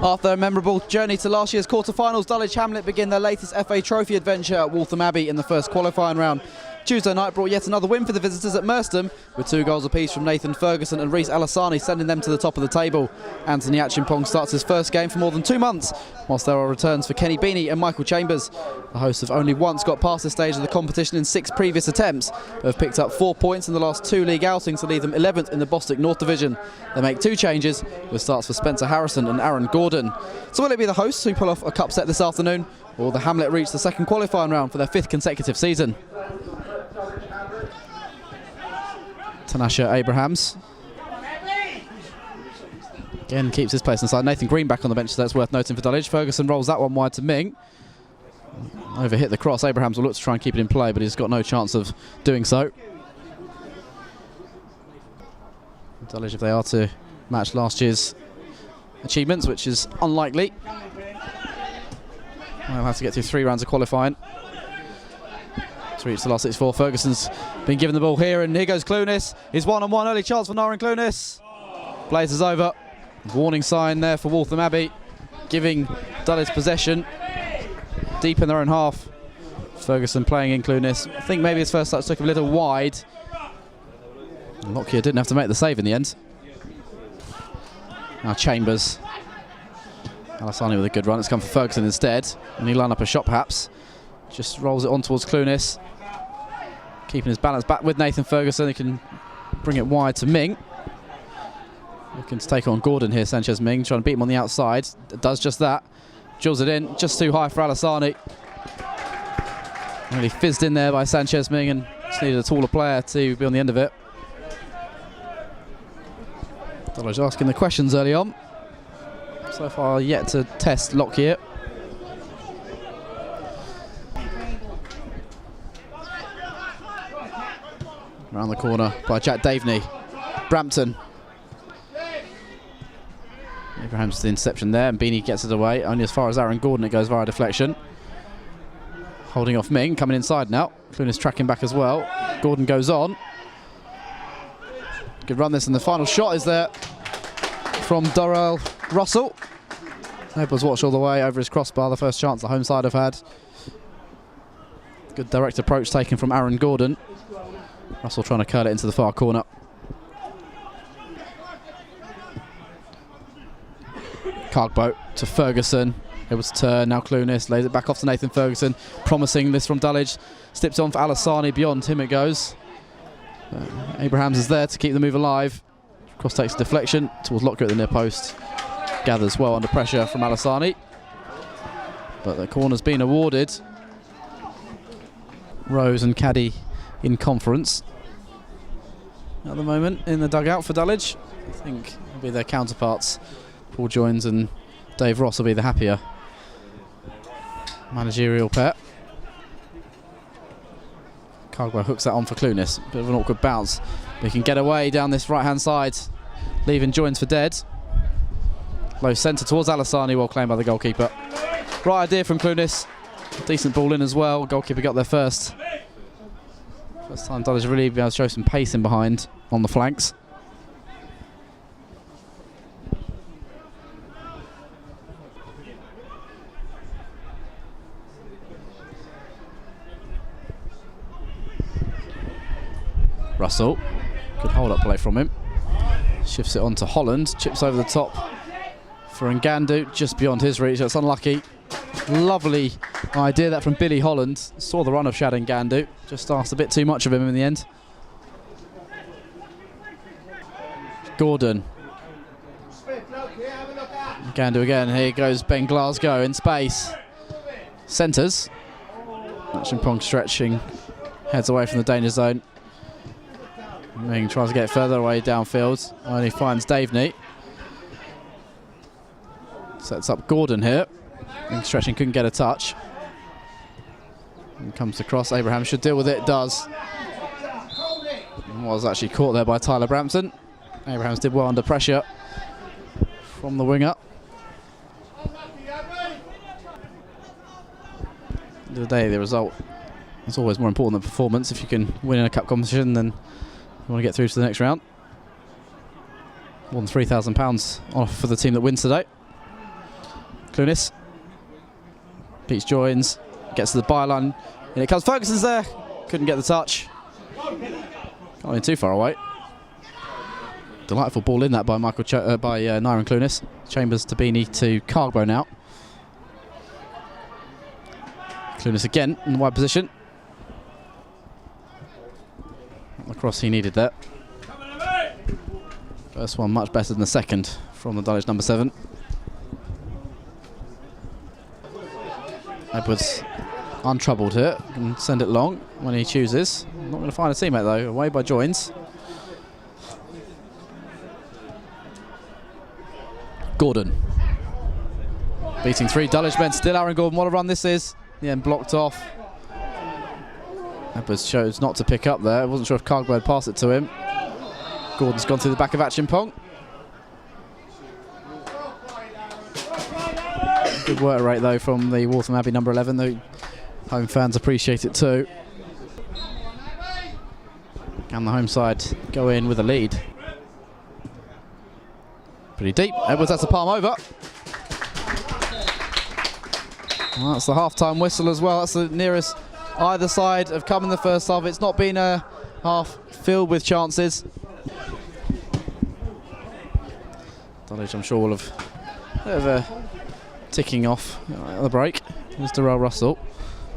After a memorable journey to last year's quarter-finals, Dulwich Hamlet begin their latest FA Trophy adventure at Waltham Abbey in the first qualifying round. Tuesday night brought yet another win for the visitors at Merstham, with 2 goals apiece from Nathan Ferguson and Reise Allassani sending them to the top of the table. Anthony Achimpong starts his first game for more than 2 months, whilst there are returns for Kenny Beanie and Michael Chambers. The hosts have only once got past this stage of the competition in 6 previous attempts, but have picked up 4 points in the last 2 league outings to leave them 11th in the Bostik North division. They make 2 changes, with starts for Spencer Harrison and Aaron Gordon. So will it be the hosts who pull off a cup set this afternoon, or will the Hamlet reach the second qualifying round for their 5th consecutive season? Tanasha Abrahams again keeps his place inside. Nathan Green back on the bench, so that's worth noting for Dulwich. Ferguson rolls that one wide to Ming. Overhit the cross. Abrahams will look to try and keep it in play, but he's got no chance of doing so. Dulwich, if they are to match last year's achievements, which is unlikely, they'll have to get through 3 rounds of qualifying to reach the last 6-4. Ferguson's been given the ball here, and here goes Clunis. His one-on-one early chance for Nyren Clunis. Blazers over. Warning sign there for Waltham Abbey, giving Dulwich possession deep in their own half. Ferguson playing in Clunis. I think maybe his first touch took him a little wide. Lockyer didn't have to make the save in the end. Now Chambers. Allassani with a good run. It's come for Ferguson instead. And he line up a shot perhaps. Just rolls it on towards Clunis. Keeping his balance back with Nathan Ferguson. He can bring it wide to Ming. Looking to take on Gordon here, Sanchez Ming, trying to beat him on the outside. Does just that. Drills it in, just too high for Allassani. Really fizzed in there by Sanchez Ming, and just needed a taller player to be on the end of it. Dulwich asking the questions early on. So far yet to test Lockyer. Around the corner by Jack Daveney. Brampton. Abraham's the interception there, and Beanie gets it away. Only as far as Aaron Gordon it goes via deflection. Holding off Ming, coming inside now. Clunis tracking back as well. Gordon goes on. Good run this, and the final shot is there from Darelle Russell. Hope was watched all the way over his crossbar, the first chance the home side have had. Good direct approach taken from Aaron Gordon. Russell trying to curl it into the far corner. Cargboat to Ferguson. Able to turn, now Clunis lays it back off to Nathan Ferguson. Promising this from Dulwich. Slips on for Allassani, beyond him it goes. Abrahams is there to keep the move alive. Cross takes a deflection towards Lockyer at the near post. Gathers well under pressure from Allassani. But the corner's been awarded. Rose and Caddy in conference at the moment in the dugout for Dulwich. I think it'll be their counterparts. Paul Joins and Dave Ross will be the happier managerial pair. Cargwell hooks that on for Clunis. Bit of an awkward bounce. But he can get away down this right-hand side, leaving Joins for dead. Low centre towards Allassani, well claimed by the goalkeeper. Right idea from Clunis. Decent ball in as well. Goalkeeper got there first. First time Dulwich really be able to show some pace in behind on the flanks. Russell, good hold-up play from him. Shifts it on to Holland, chips over the top for Ngandu, just beyond his reach. That's unlucky. Lovely idea that from Billy Holland. Saw the run of Shad Ngandu, just asked a bit too much of him in the end. Gordon. Ngandu again, here goes Ben Glasgow in space. Centres. Achimpong stretching, heads away from the danger zone. Ming tries to get further away downfield, only finds Daveney. Sets up Gordon here. Ming stretching, couldn't get a touch. And comes across, Abraham should deal with it, does. Was actually caught there by Tyler Brampton. Abrahams did well under pressure from the winger. End of the day, the result is always more important than performance. If you can win in a cup competition, then you want to get through to the next round. More than £3,000 off for the team that wins today. Clunis beats Joins, gets to the byline, and it comes. Ferguson's there, couldn't get the touch. Not in too far away. Delightful ball in that by Nyren Clunis. Chambers to Beanie to Cargbo now. Clunis again in the wide position. Not the cross he needed there. First one much better than the second from the Dulwich number 7. Edwards untroubled here, can send it long when he chooses. Not going to find a teammate though, away by Joins. Gordon. Beating 3 Dulwich men, still Aaron Gordon, what a run this is. The end blocked off. Edwards chose not to pick up there, wasn't sure if Cargbo had passed it to him. Gordon's gone through the back of Achimpong. Good work rate though from the Waltham Abbey number 11. The home fans appreciate it too. And the home side go in with a lead. Pretty deep. Edwards has to palm over. Well, that's the half-time whistle as well. That's the nearest either side have come in the first half. It's not been a half filled with chances. Dulwich, I'm sure, will have a bit of a ticking off at the break. Here's Darelle Russell.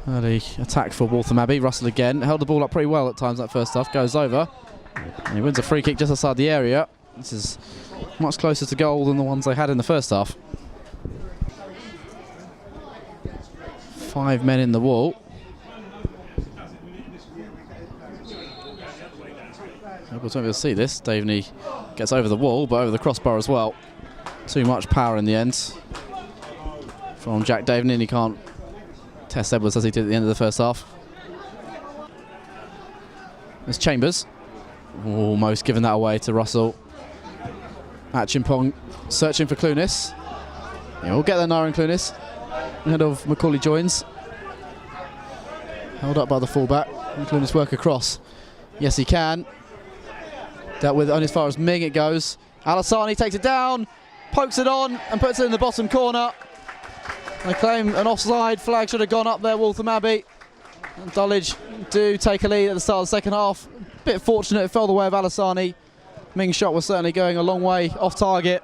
Early attack for Waltham Abbey. Russell again. Held the ball up pretty well at times that first half. Goes over. And he wins a free kick just outside the area. This is much closer to goal than the ones they had in the first half. 5 men in the wall. Edwards won't be able to see this. Daveney gets over the wall, but over the crossbar as well. Too much power in the end from Jack Daveney, and he can't test Edwards as he did at the end of the first half. There's Chambers. Almost giving that away to Russell. Achimpong searching for Clunis. Yeah, we'll get there, Nyren Clunis. Ahead of Macaulay Joins. Held up by the fullback. And Clunis work across. Yes, he can. Dealt with only as far as Ming it goes. Allassani takes it down, pokes it on and puts it in the bottom corner. They claim an offside flag should have gone up there, Waltham Abbey. And Dulwich do take a lead at the start of the second half. Bit fortunate it fell the way of Allassani. Ming's shot was certainly going a long way off target.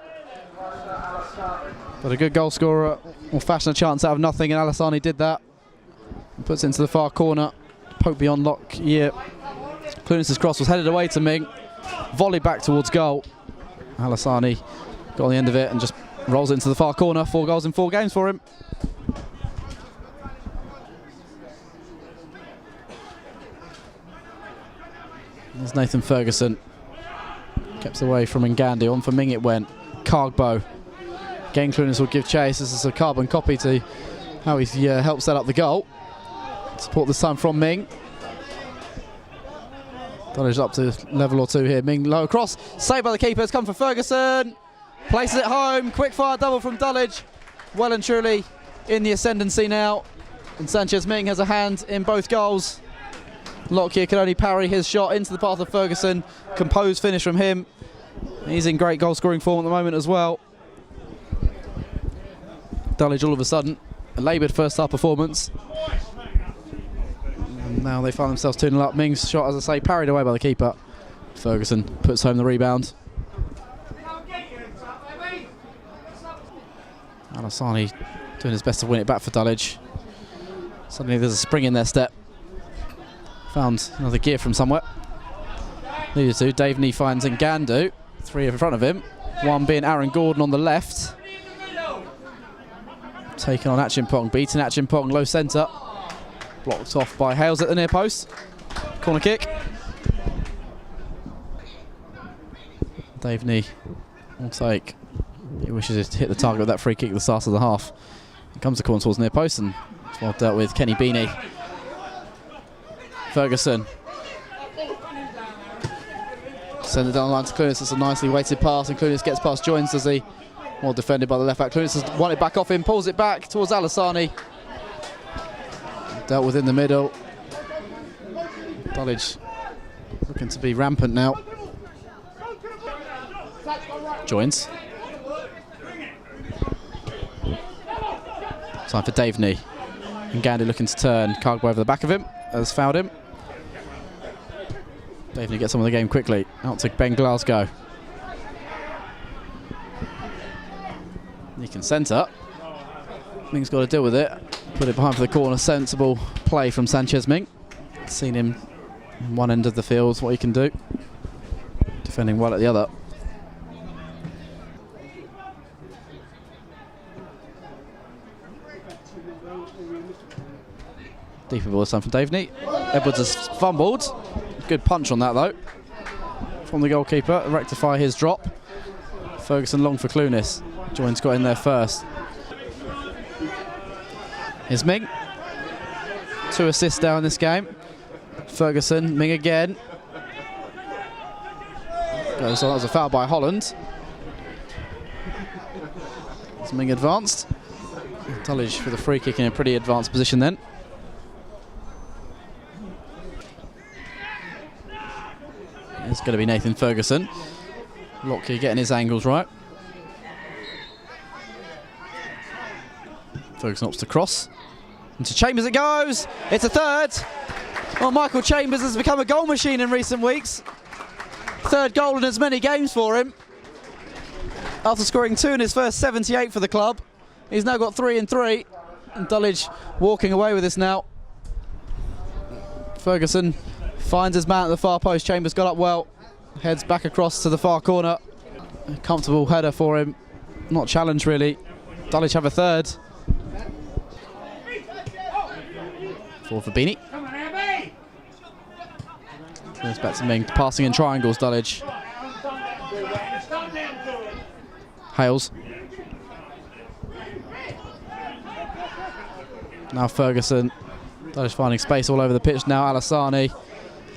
But a good goal scorer will fashion a chance out of nothing, and Allassani did that. And puts it into the far corner. Poke beyond Lockyer. Clunis' cross was headed away to Ming. Volley back towards goal. Allassani got on the end of it and just rolls it into the far corner. 4 goals in 4 games for him. There's Nathan Ferguson. Kept away from Ngandi. On for Ming it went. Cargbo. Again, Clunis will give chase. This is a carbon copy to how he helped set up the goal. Support this time from Ming. Dulwich up to level or 2 here. Ming low across. Saved by the keeper. It's come for Ferguson. Places it home. Quick fire double from Dulwich. Well and truly in the ascendancy now. And Sanchez Ming has a hand in both goals. Lockyer can only parry his shot into the path of Ferguson. Composed finish from him. He's in great goal scoring form at the moment as well. Dulwich all of a sudden a laboured first half performance. And now they find themselves 2-0 up. Ming's shot, as I say, parried away by the keeper. Ferguson puts home the rebound. Allassani doing his best to win it back for Dulwich. Suddenly there's a spring in their step. Found another gear from somewhere. Needed to. Daveney finds Ngandu. 3 in front of him. 1 being Aaron Gordon on the left. Taken on Achimpong. Beaten Achimpong. Low centre. Blocked off by Hales at the near post. Corner kick. Daveney will take. He wishes to hit the target with that free kick at the start of the half. It comes the corner towards the near post, and it's well dealt with. Kenny Beanie. Ferguson. Send it down the line to Clunis. It's a nicely weighted pass, and Clunis gets past Joins as he well defended by the left back. Clunis has won it back off him, pulls it back towards Allassani. Dealt with in the middle. Dulwich looking to be rampant now. Joins. Time for Daveney. And Gandhi looking to turn. Can't go over the back of him. Has fouled him. Daveney gets on with the game quickly. Out to Ben Glasgow. He can centre. Ming's got to deal with it. Put it behind for the corner. Sensible play from Sanchez Ming. Seen him on one end of the field, what he can do. Defending well at the other. Deeper ball this time from Daveney. Edwards has fumbled. Good punch on that though. From the goalkeeper, rectify his drop. Ferguson long for Clunis. Joins got in there first. Here's Ming. 2 assists down in this game. Ferguson, Ming again. Goes on, that was a foul by Holland. As Ming advanced. Dulwich with a free kick in a pretty advanced position then. It's going to be Nathan Ferguson. Lockyer getting his angles right. Ferguson opts to cross. Into Chambers it goes. It's a third. Well, Michael Chambers has become a goal machine in recent weeks. 3rd goal in as many games for him. After scoring 2 in his first 78 for the club. He's now got 3 and 3. And Dulwich walking away with this now. Ferguson finds his man at the far post. Chambers got up well. Heads back across to the far corner. A comfortable header for him. Not challenged really. Dulwich have a 3rd. Forward for Beanie. Goes back to Ming. Passing in triangles, Dulwich. Hales. Now Ferguson. Dulwich finding space all over the pitch now. Allassani.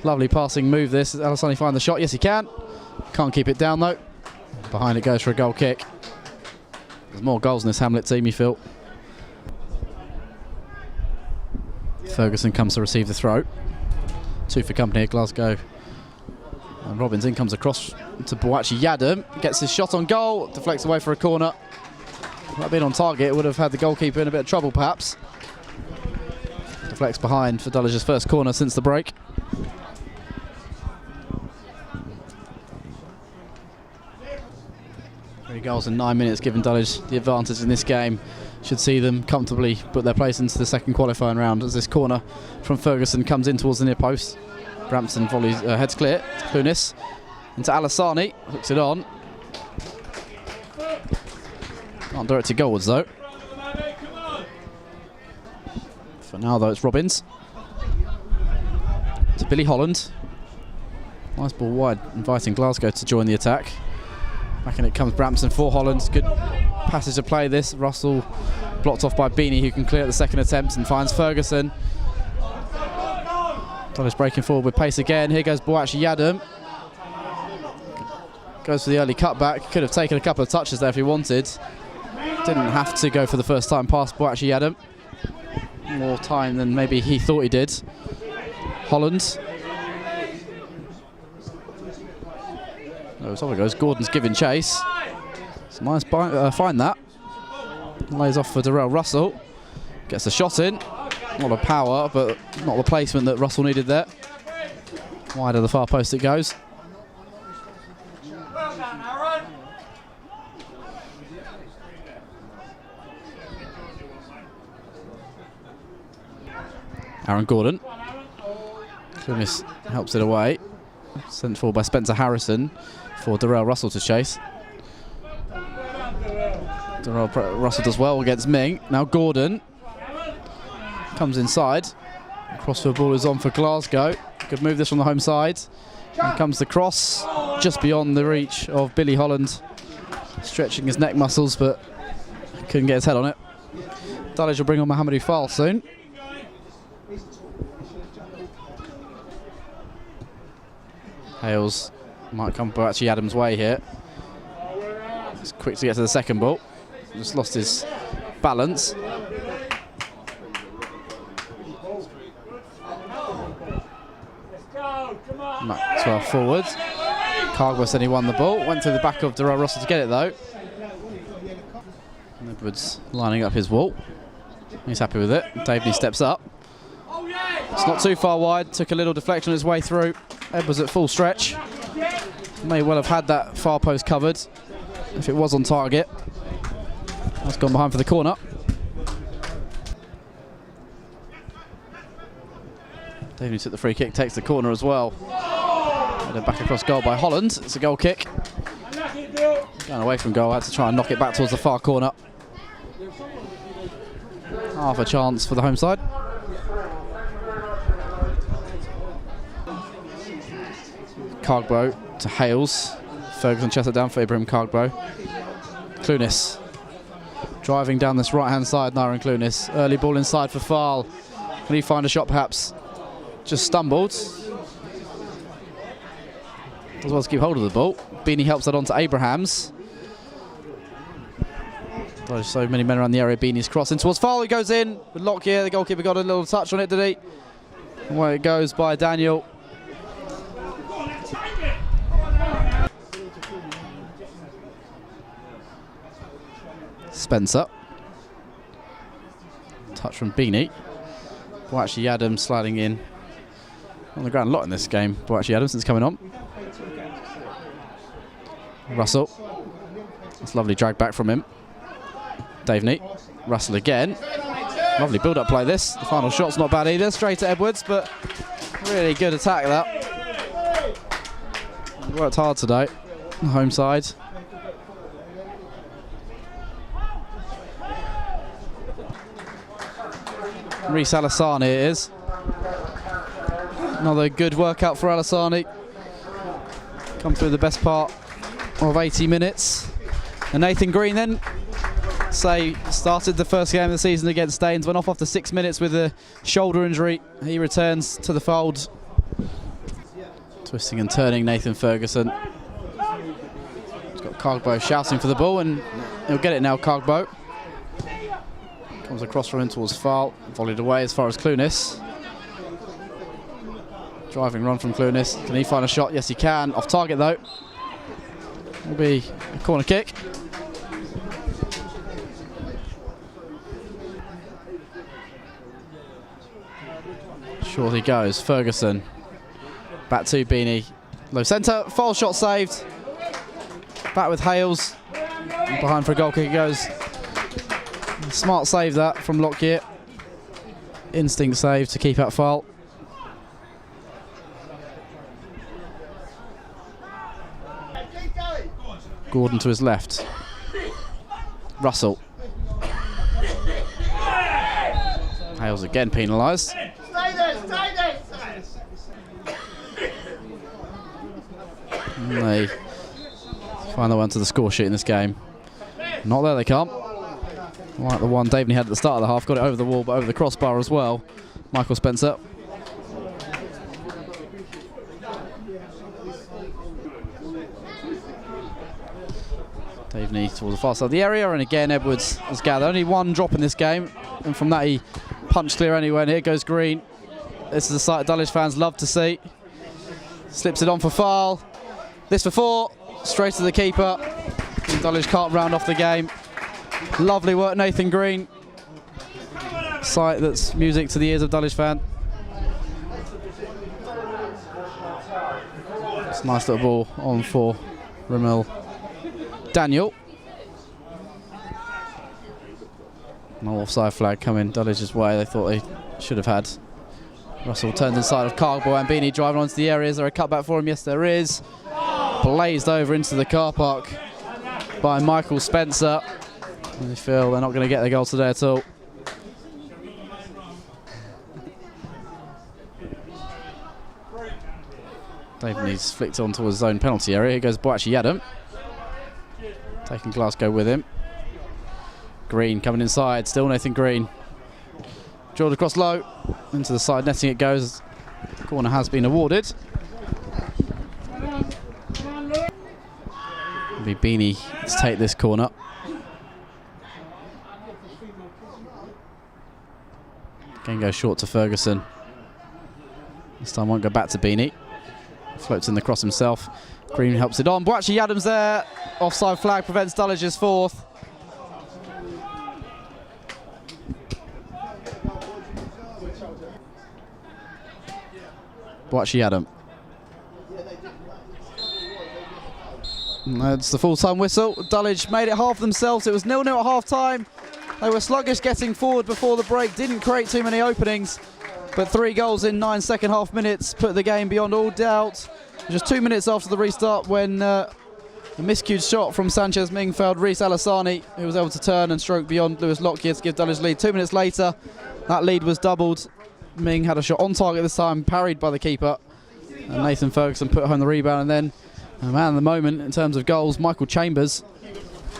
Lovely passing move this. Does Allassani find the shot? Yes, he can. Can't keep it down though. Behind it goes for a goal kick. There's more goals in this Hamlet team, you feel. Ferguson comes to receive the throw. 2 for company at Glasgow. And Robbins in comes across to Boachi Yadam. Gets his shot on goal. Deflects away for a corner. That being on target, it would have had the goalkeeper in a bit of trouble perhaps. Deflects behind for Dulwich's first corner since the break. Three goals in 9 minutes, giving Dulwich the advantage in this game. Should see them comfortably put their place into the second qualifying round as this corner from Ferguson comes in towards the near post. Brampton volleys, heads clear. Clunis into Allassani, hooks it on. Can't direct it goalwards though. For now though, it's Robbins. To Billy Holland. Nice ball wide, inviting Glasgow to join the attack. Back in it comes Brampton for Holland. Good passage of play this. Russell blocked off by Beanie, who can clear at the second attempt and finds Ferguson. Dulwich breaking forward with pace again. Here goes Boachi Yadam. Goes for the early cutback. Could have taken a couple of touches there if he wanted. Didn't have to go for the first time past Boachi Yadam. More time than maybe he thought he did. Holland. Oh, so it goes. Gordon's giving chase. It's a nice find that. Lays off for Darelle Russell. Gets a shot in. Not a power, but not the placement that Russell needed there. Wide of the far post it goes. Aaron Gordon. Clunis helps it away. Sent forward by Spencer Harrison for Darelle Russell to chase. Darelle Russell does well against Ming. Now Gordon comes inside. Crossfield ball is on for Glasgow. Good move this from the home side. And comes the cross just beyond the reach of Billy Holland. Stretching his neck muscles, but couldn't get his head on it. Dulwich will bring on Mohamedou Fall soon. Hales might come actually Adams' way here. He's quick to get to the second ball. Just lost his balance. Maxwell forward. Cargbo said he won the ball. Went through the back of Darelle Russell to get it though. And Edwards lining up his wall. He's happy with it. Daveney steps up. It's not too far wide. Took a little deflection on his way through. Edwards at full stretch. May well have had that far post covered if it was on target. That's gone behind for the corner. Daveney took the free kick, takes the corner as well. Headed back across goal by Holland. It's a goal kick. Going away from goal, had to try and knock it back towards the far corner. Half a chance for the home side. Cargbo to Hales. Ferguson chests it down for Ibrahim Cargbo. Clunis driving down this right hand side. Nyren Clunis. Early ball inside for Fal. Can he find a shot perhaps? Just stumbled. As well to keep hold of the ball. Beanie helps that on to Abrahams. There's so many men around the area. Beanie's crossing towards Fal. He goes in with Lockyer. The goalkeeper got a little touch on it, did he? Away it goes by Daniel. Spencer. Touch from Beanie. Boachi Adam sliding in. On the ground a lot in this game. Boachi Adam since coming on. Russell. That's lovely drag back from him. Daveney. Russell again. Lovely build-up play this. The final shot's not bad either. Straight to Edwards, but really good attack that. Worked hard today. Home side. Reise Allassani it is. Another good workout for Allassani. Come through the best part of 80 minutes. And Nathan Green then started the first game of the season against Staines, went off after 6 minutes with a shoulder injury. He returns to the fold. Twisting and turning Nathan Ferguson. He's got Cargbo shouting for the ball and he'll get it now, Cargbo. Comes across from him towards Fal, volleyed away as far as Clunis. Driving run from Clunis. Can he find a shot? Yes, he can. Off target though. Will be a corner kick. Short he goes. Ferguson. Back to Beanie. Low centre. Foul shot saved. Back with Hales. And behind for a goal kick it goes. Smart save that from Lockyer. Instinct save to keep out foul. Gordon to his left. Russell. Hales again penalised. And they find their way onto the score sheet in this game. Not there they come. Like the one Daveney had at the start of the half, got it over the wall but over the crossbar as well. Michael Spencer. Daveney towards the far side of the area, and again Edwards has gathered. Only one drop in this game, and from that he punched clear anyway, and here goes Green. This is a sight Dulwich fans love to see. Slips it on for Fal. This for 4, straight to the keeper. And Dulwich can't round off the game. Lovely work, Nathan Green. Sight that's music to the ears of Dulwich fan. It's a nice little ball on for Ramil Daniel. No offside flag coming Dulwich's way. They thought they should have had. Russell turns inside of Cargbo and Beanie driving onto the area. Is there a cutback for him? Yes, there is. Blazed over into the car park by Michael Spencer. They feel they're not going to get the goal today at all. Daveney's flicked on towards his own penalty area. Here goes Boachi Adam. Taking Glasgow with him. Green coming inside. Still Nathan Green. Drilled across low. Into the side netting it goes. Corner has been awarded. It'll be Beanie to take this corner. Again goes short to Ferguson. This time won't go back to Beanie. Floats in the cross himself. Green helps it on. Boachi Adams there. Offside flag prevents Dulwich's fourth. Boachi Adam. That's the full-time whistle. Dulwich made it half themselves. It was 0-0 at half-time. They were sluggish getting forward before the break. Didn't create too many openings. But 3 goals in 9 second-half minutes put the game beyond all doubt. Just 2 minutes after the restart when a miscued shot from Sanchez Ming failed Reise Allassani, who was able to turn and stroke beyond Lewis Lockyer to give Dulwich lead. 2 minutes later, that lead was doubled. Ming had a shot on target this time, parried by the keeper. And Nathan Ferguson put home the rebound. And then, a man of the moment in terms of goals, Michael Chambers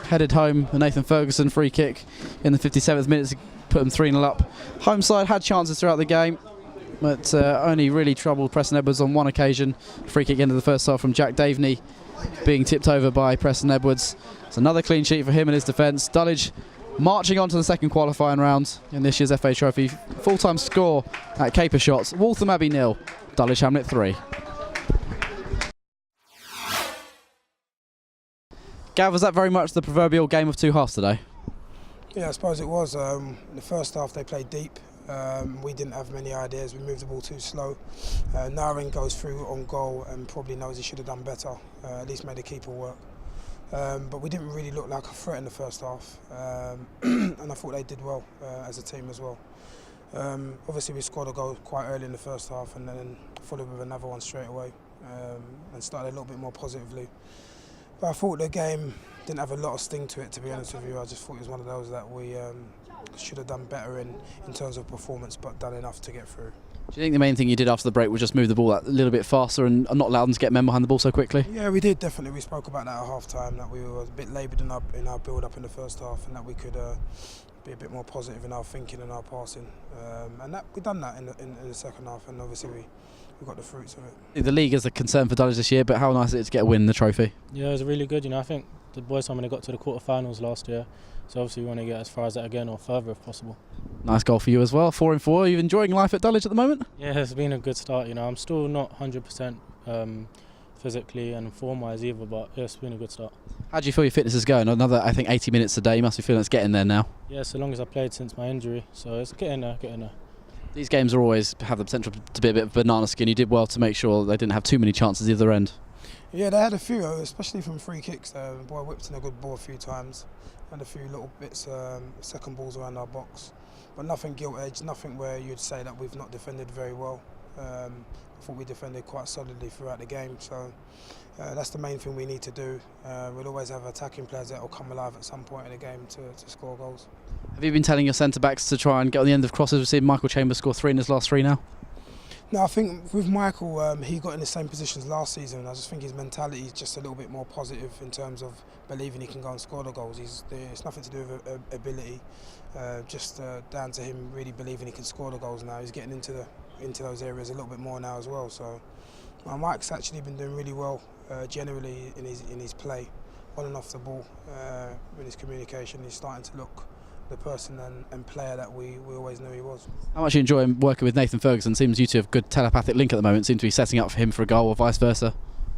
headed home the Nathan Ferguson free kick in the 57th minute to put them 3-0 up. Home side had chances throughout the game, but only really troubled Preston Edwards on one occasion. Free kick into the first half from Jack Daveney being tipped over by Preston Edwards. It's another clean sheet for him and his defence. Dulwich marching on to the second qualifying round in this year's FA Trophy. Full-time score at Caper Shots. Waltham Abbey 0, Dulwich Hamlet 3. Gav, was that very much the proverbial game of two halves today? Yeah, I suppose it was. In the first half they played deep. We didn't have many ideas. We moved the ball too slow. Nyren goes through on goal and probably knows he should have done better. At least made the keeper work. But we didn't really look like a threat in the first half. And I thought they did well as a team as well. Obviously we scored a goal quite early in the first half and then followed with another one straight away and started a little bit more positively. But I thought the game didn't have a lot of sting to it, to be honest with you. I just thought it was one of those that we should have done better in terms of performance, but done enough to get through. Do you think the main thing you did after the break was just move the ball a little bit faster and not allow them to get men behind the ball so quickly? Yeah, we did, definitely. We spoke about that at half-time, that we were a bit laboured in our build-up in the first half and that we could be a bit more positive in our thinking and our passing. And that we've done that in the second half, and obviously we got the fruits of it. The league is a concern for Dulwich this year, but how nice is it to get a win in the trophy? Yeah, it was really good. I think the boys finally got to the quarter-finals last year, so obviously we want to get as far as that again or further if possible. Nice goal for you as well, 4 in 4. Are you enjoying life at Dulwich at the moment? Yeah, it's been a good start. I'm still not 100% physically and form-wise either, but yeah, it's been a good start. How do you feel your fitness is going? Another, I think, 80 minutes a day. You must be feeling it's getting there now. Yeah, so long as I played since my injury, so it's getting there. These games are always have the potential to be a bit of banana skin. You did well to make sure they didn't have too many chances either end. Yeah, they had a few, especially from free kicks. The boy whipped in a good ball a few times, and a few little bits, second balls around our box, but nothing gilt-edged, nothing where you'd say that we've not defended very well. I thought we defended quite solidly throughout the game, so that's the main thing we need to do. We'll always have attacking players that will come alive at some point in the game to score goals. Have you been telling your centre-backs to try and get on the end of crosses? We've seen Michael Chambers score 3 in his last 3 now. No, I think with Michael, he got in the same positions last season. I just think his mentality is just a little bit more positive in terms of believing he can go and score the goals. It's nothing to do with ability, just down to him really believing he can score the goals now. He's getting into those areas a little bit more now as well. So Mike's actually been doing really well generally in his play, on and off the ball, with his communication. He's starting to look the person and player that we always knew he was. How much you enjoy working with Nathan Ferguson? Seems you two have a good telepathic link at the moment. Seem to be setting up for him for a goal or vice versa.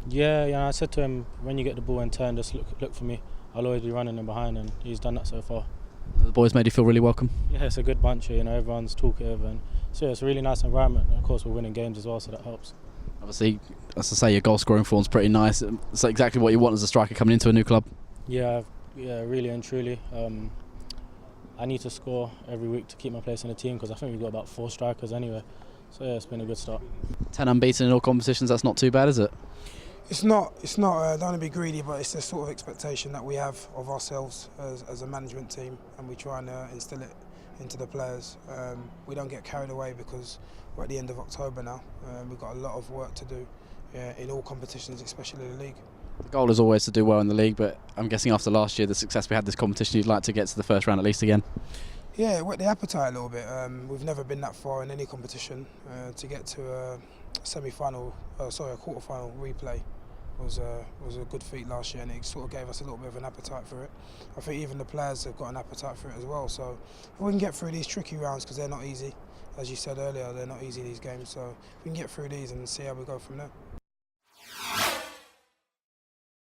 Yeah, I said to him, when you get the ball and turn, just look for me. I'll always be running in behind, and he's done that so far. The boys made you feel really welcome? Yeah, it's a good bunch here, everyone's talkative, and so it's a really nice environment. And of course we're winning games as well, so that helps. Obviously, as I say, your goal scoring form's pretty nice. It's exactly what you want as a striker coming into a new club. Yeah, really and truly. I need to score every week to keep my place in the team, because I think we've got about 4 strikers anyway. So yeah, it's been a good start. 10 unbeaten in all competitions, that's not too bad, is it? It's not. Don't want to be greedy, but it's the sort of expectation that we have of ourselves as a management team, and we try and instill it into the players. We don't get carried away because we're at the end of October now. We've got a lot of work to do in all competitions, especially the league. The goal is always to do well in the league, but I'm guessing after last year, the success we had this competition, you'd like to get to the first round at least again. Yeah, it whet the appetite a little bit. We've never been that far in any competition. To get to a quarter-final replay was a good feat last year, and it sort of gave us a little bit of an appetite for it. I think even the players have got an appetite for it as well. So if we can get through these tricky rounds, because they're not easy, as you said earlier, they're not easy, these games. So if we can get through these and see how we go from there.